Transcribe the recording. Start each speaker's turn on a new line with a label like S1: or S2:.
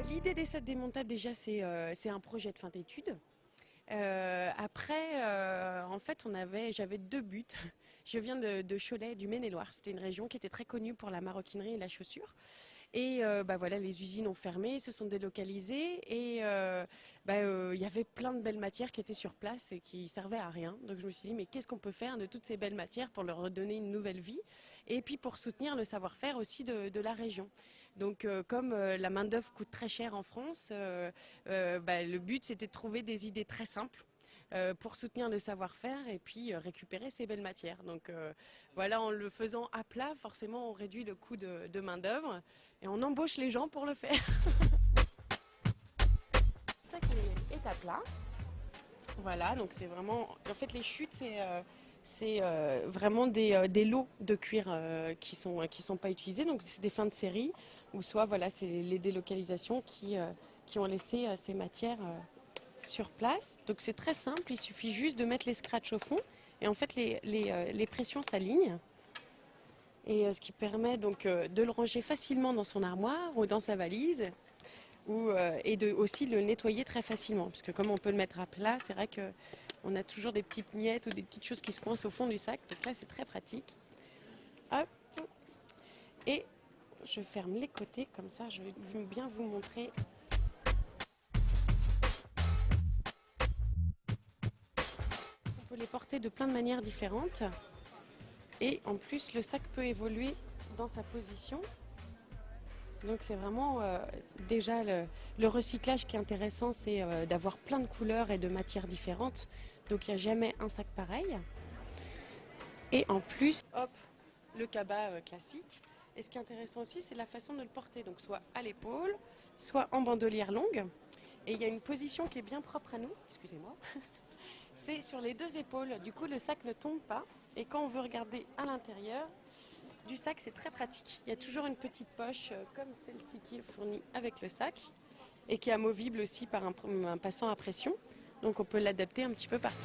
S1: L'idée des sacs démontables, déjà, c'est un projet de fin d'études. Après, en fait, j'avais deux buts. Je viens de Cholet, du Maine-et-Loire. C'était une région qui était très connue pour la maroquinerie et la chaussure. Et voilà, les usines ont fermé, se sont délocalisées et il y avait plein de belles matières qui étaient sur place et qui servaient à rien. Donc je me suis dit, mais qu'est-ce qu'on peut faire de toutes ces belles matières pour leur redonner une nouvelle vie et puis pour soutenir le savoir-faire aussi de la région. Donc comme la main-d'œuvre coûte très cher en France, le but c'était de trouver des idées très simples pour soutenir le savoir-faire et puis récupérer ces belles matières. Donc voilà, en le faisant à plat, forcément on réduit le coût de main-d'œuvre et on embauche les gens pour le faire. Ça qui est à plat. Voilà, donc c'est vraiment. En fait, les chutes, c'est vraiment des lots de cuir qui sont pas utilisés. Donc c'est des fins de série ou soit voilà, c'est les délocalisations qui ont laissé ces matières sur place. Donc c'est très simple, il suffit juste de mettre les scratchs au fond et en fait les pressions s'alignent. Et ce qui permet donc de le ranger facilement dans son armoire ou dans sa valise et de aussi le nettoyer très facilement. Parce que comme on peut le mettre à plat, c'est vrai qu'on a toujours des petites miettes ou des petites choses qui se coincent au fond du sac. Donc là c'est très pratique. Hop. Et je ferme les côtés comme ça, je vais bien vous montrer. On peut les porter de plein de manières différentes. Et en plus, le sac peut évoluer dans sa position. Donc c'est vraiment déjà le recyclage qui est intéressant, c'est d'avoir plein de couleurs et de matières différentes. Donc il n'y a jamais un sac pareil. Et en plus, hop, le cabas classique. Et ce qui est intéressant aussi, c'est la façon de le porter. Donc soit à l'épaule, soit en bandolière longue. Et il y a une position qui est bien propre à nous, excusez-moi. C'est sur les deux épaules. Du coup, le sac ne tombe pas. Et quand on veut regarder à l'intérieur du sac, c'est très pratique. Il y a toujours une petite poche comme celle-ci qui est fournie avec le sac et qui est amovible aussi par un passant à pression. Donc on peut l'adapter un petit peu partout.